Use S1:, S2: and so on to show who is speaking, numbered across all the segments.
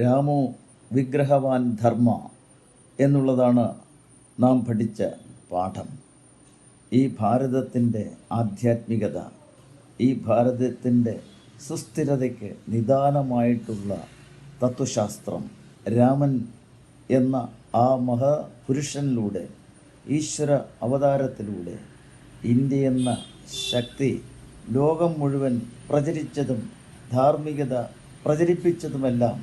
S1: രാമോ വിഗ്രഹവാൻ ധർമ്മ എന്നുള്ളതാണ് നാം പഠിച്ച പാഠം. ഈ ഭാരതത്തിൻ്റെ ആധ്യാത്മികത, ഈ ഭാരതത്തിൻ്റെ സുസ്ഥിരതയ്ക്ക് നിദാനമായിട്ടുള്ള തത്വശാസ്ത്രം രാമൻ എന്ന ആ മഹാപുരുഷനിലൂടെ, ഈശ്വര അവതാരത്തിലൂടെ ഇന്ത്യ എന്ന ശക്തി ലോകം മുഴുവൻ പ്രചരിച്ചതും ധാർമ്മികത പ്രചരിപ്പിച്ചതുമെല്ലാം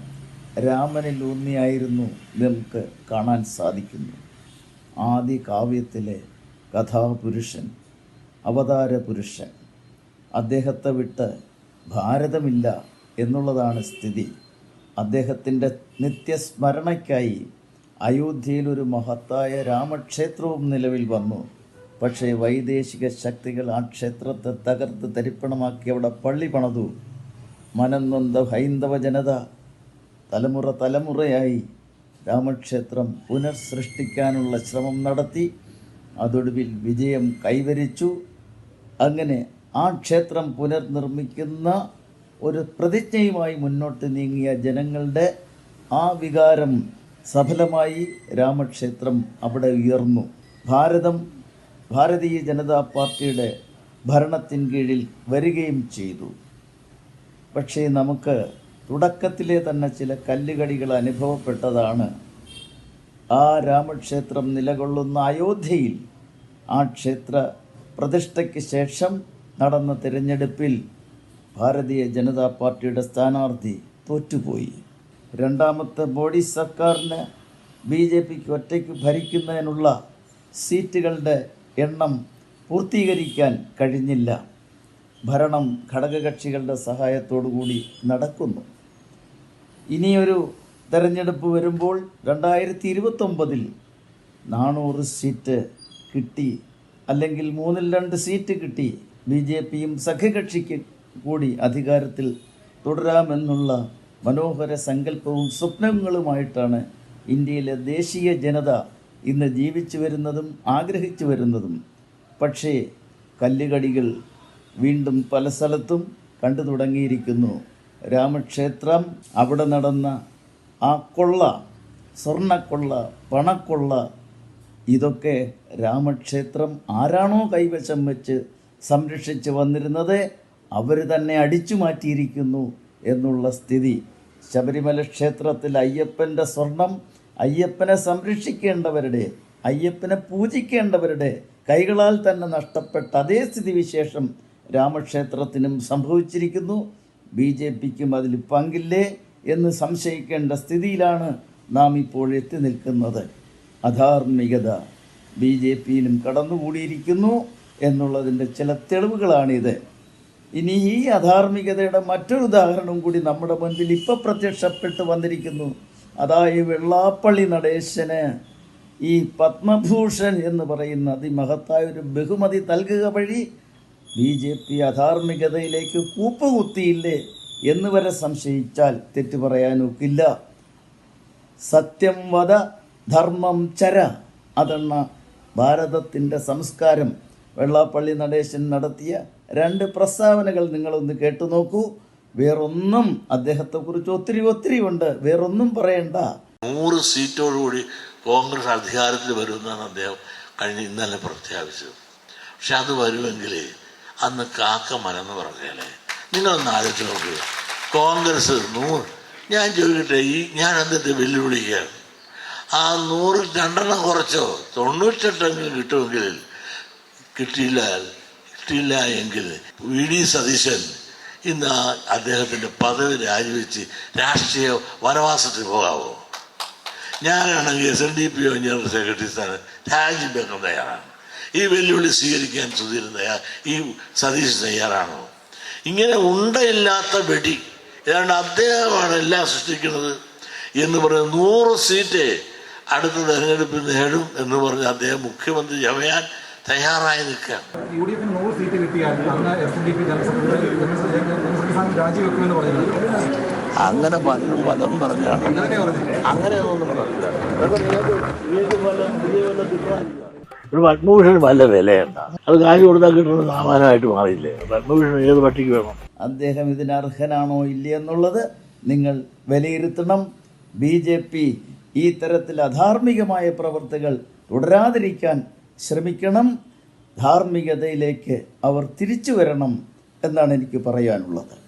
S1: രാമനിൽ ഊന്നിയായിരുന്നു നമുക്ക് കാണാൻ സാധിക്കുന്നു. ആദി കാവ്യത്തിലെ കഥാപുരുഷൻ, അവതാര പുരുഷൻ, അദ്ദേഹത്തെ വിട്ട് ഭാരതമില്ല എന്നുള്ളതാണ് സ്ഥിതി. അദ്ദേഹത്തിൻ്റെ നിത്യസ്മരണയ്ക്കായി അയോധ്യയിൽ ഒരു മഹത്തായ രാമക്ഷേത്രവും നിലവിൽ വന്നു. പക്ഷേ വൈദേശിക ശക്തികൾ ആ ക്ഷേത്രത്തെ തകർത്ത് തരിപ്പണമാക്കി അവിടെ പള്ളി പണിതു. മനംനൊന്ത ഹൈന്ദവ ജനത തലമുറയായി രാമക്ഷേത്രം പുനഃസൃഷ്ടിക്കാനുള്ള ശ്രമം നടത്തി. അതൊടുവിൽ വിജയം കൈവരിച്ചു. അങ്ങനെ ആ ക്ഷേത്രം പുനർനിർമ്മിക്കുന്ന ഒരു പ്രതിജ്ഞയുമായി മുന്നോട്ട് നീങ്ങിയ ജനങ്ങളുടെ ആ വികാരം സഫലമായി. രാമക്ഷേത്രം അവിടെ ഉയർന്നു. ഭാരതീയ ജനതാ പാർട്ടിയുടെ ഭരണത്തിൻ കീഴിൽ വരികയും ചെയ്തു. പക്ഷേ നമുക്ക് തുടക്കത്തിലെ തന്നെ ചില കല്ലുകടികൾ അനുഭവപ്പെട്ടതാണ്. ആ രാമക്ഷേത്രം നിലകൊള്ളുന്ന അയോധ്യയിൽ ആ ക്ഷേത്ര പ്രതിഷ്ഠയ്ക്ക് ശേഷം നടന്ന തിരഞ്ഞെടുപ്പിൽ ഭാരതീയ ജനതാ പാർട്ടിയുടെ സ്ഥാനാർത്ഥി തോറ്റുപോയി. രണ്ടാമത്തെ മോഡി സർക്കാരിന് BJPക്ക് ഒറ്റയ്ക്ക് ഭരിക്കുന്നതിനുള്ള സീറ്റുകളുടെ എണ്ണം പൂർത്തീകരിക്കാൻ കഴിഞ്ഞില്ല. ഭരണം ഘടകകക്ഷികളുടെ സഹായത്തോടുകൂടി നടക്കുന്നു. ഇനിയൊരു തെരഞ്ഞെടുപ്പ് വരുമ്പോൾ 2029 400 സീറ്റ് കിട്ടി, അല്ലെങ്കിൽ 3-2 സീറ്റ് കിട്ടി BJPയും സഖ്യകക്ഷിക്ക് കൂടി അധികാരത്തിൽ തുടരാമെന്നുള്ള മനോഹര സങ്കല്പവും സ്വപ്നങ്ങളുമായിട്ടാണ് ഇന്ത്യയിലെ ദേശീയ ജനത ഇന്ന് ജീവിച്ചു വരുന്നതും ആഗ്രഹിച്ചു വരുന്നതും. പക്ഷേ കല്ലുകടികൾ വീണ്ടും പല സ്ഥലത്തും കണ്ടു തുടങ്ങിയിരിക്കുന്നു. രാമക്ഷേത്രം, അവിടെ നടന്ന ആ കൊള്ള, സ്വർണ്ണക്കൊള്ള, പണക്കൊള്ള, ഇതൊക്കെ രാമക്ഷേത്രം ആരാണോ കൈവശം വെച്ച് സംരക്ഷിച്ച് വന്നിരുന്നത് അവർ തന്നെ അടിച്ചു മാറ്റിയിരിക്കുന്നു എന്നുള്ള സ്ഥിതി. ശബരിമല ക്ഷേത്രത്തിൽ അയ്യപ്പൻ്റെ സ്വർണം അയ്യപ്പനെ സംരക്ഷിക്കേണ്ടവരുടെ, അയ്യപ്പനെ പൂജിക്കേണ്ടവരുടെ കൈകളാൽ തന്നെ നഷ്ടപ്പെട്ട അതേ സ്ഥിതിവിശേഷം രാമക്ഷേത്രത്തിനും സംഭവിച്ചിരിക്കുന്നു. BJPക്കും അതിൽ പങ്കില്ലേ എന്ന് സംശയിക്കേണ്ട സ്ഥിതിയിലാണ് നാം ഇപ്പോൾ എത്തി നിൽക്കുന്നത്. അധാർമികത BJPയിലും കടന്നുകൂടിയിരിക്കുന്നു എന്നുള്ളതിൻ്റെ ചില തെളിവുകളാണിത്. ഇനി ഈ അധാർമികതയുടെ മറ്റൊരു ഉദാഹരണം കൂടി നമ്മുടെ മുൻപിൽ ഇപ്പോൾ പ്രത്യക്ഷപ്പെട്ട് വന്നിരിക്കുന്നു. അതായത് വെള്ളാപ്പള്ളി നടേശന് ഈ പത്മഭൂഷൺ എന്ന് പറയുന്ന അതിമഹത്തായ ഒരു ബഹുമതി നൽകുക വഴി BJP അധാർമികതയിലേക്ക് കൂപ്പുകുത്തിയില്ലേ എന്ന് വരെ സംശയിച്ചാൽ തെറ്റു പറയാനൊക്കില്ല. സത്യം വദ ധർമ്മം ചര, അതെന്ന ഭാരതത്തിൻ്റെ സംസ്കാരം. വെള്ളാപ്പള്ളി നടേശൻ നടത്തിയ 2 പ്രസ്താവനകൾ നിങ്ങളൊന്ന് കേട്ടു നോക്കൂ. വേറൊന്നും അദ്ദേഹത്തെക്കുറിച്ച് ഒത്തിരി ഉണ്ട്, വേറൊന്നും പറയണ്ട.
S2: 100 സീറ്റോടുകൂടി കോൺഗ്രസ് അധികാരത്തിൽ വരുമെന്നാണ് അദ്ദേഹം ഇന്നലെ പ്രഖ്യാപിച്ചത്. പക്ഷെ അത് വരുമെങ്കിൽ അന്ന് കാക്ക മരന്ന് പറഞ്ഞാലേ. നിങ്ങളൊന്ന് ആലോചിച്ച് നോക്കുക. കോൺഗ്രസ് 100, ഞാൻ ചോദിക്കട്ടെ, ഞാൻ എന്നിട്ട് വെല്ലുവിളിക്കുകയാണ്. ആ 100 2 കുറച്ചോ 98 കിട്ടുമെങ്കിൽ കിട്ടിയില്ല എങ്കിൽ VD സതീശൻ ഇന്ന് അദ്ദേഹത്തിൻ്റെ പദവി രാജിവെച്ച് രാഷ്ട്രീയ വനവാസത്തിൽ പോകാവോ? ഞാനാണെങ്കിൽ SNDP ജനറൽ സെക്രട്ടറി സ്ഥാനം രാജിവെക്കാൻ തയ്യാറാണ്. ഈ വെല്ലുവിളി സ്വീകരിക്കാൻ ഈ സതീശ് തയ്യാറാണോ? ഇങ്ങനെ ഉണ്ടയില്ലാത്ത വെടി, ഏതാണ്ട് അദ്ദേഹമാണ് എല്ലാം സൃഷ്ടിക്കുന്നത് എന്ന് പറയുന്നത്. 100 സീറ്റ് അടുത്ത തെരഞ്ഞെടുപ്പിൽ നേടും എന്ന് പറഞ്ഞ് അദ്ദേഹം മുഖ്യമന്ത്രി ചമയാൻ തയ്യാറായി നിൽക്കുകയാണ്.
S3: UDF 100 സീറ്റ് കിട്ടിയാൽ അന്ന് SNDP രാജിവെക്കുമെന്ന് പറഞ്ഞിട്ടുണ്ട്.
S2: അങ്ങനെ പലതും പറഞ്ഞാണ്. അങ്ങനെയൊന്നും പറഞ്ഞില്ല. ഒരു പത്മഭൂഷൺ വല്ല വിലയുണ്ട? അത് കാശ് കൊടുത്താൽ കിട്ടുന്ന സാമാനമായിട്ട് മാറിയില്ലേ? പത്മഭൂഷൺ ഏത് പട്ടിക്ക് വേണം?
S1: അദ്ദേഹം ഇതിന് അർഹനാണോ ഇല്ലേ എന്നുള്ളത് നിങ്ങൾ വിലയിരുത്തണം. BJP ഈ തരത്തിൽ അധാർമികമായ പ്രവൃത്തികൾ തുടരാതിരിക്കാൻ ശ്രമിക്കണം. ധാർമ്മികതയിലേക്ക് അവർ തിരിച്ചു വരണം എന്നാണ് എനിക്ക് പറയാനുള്ളത്.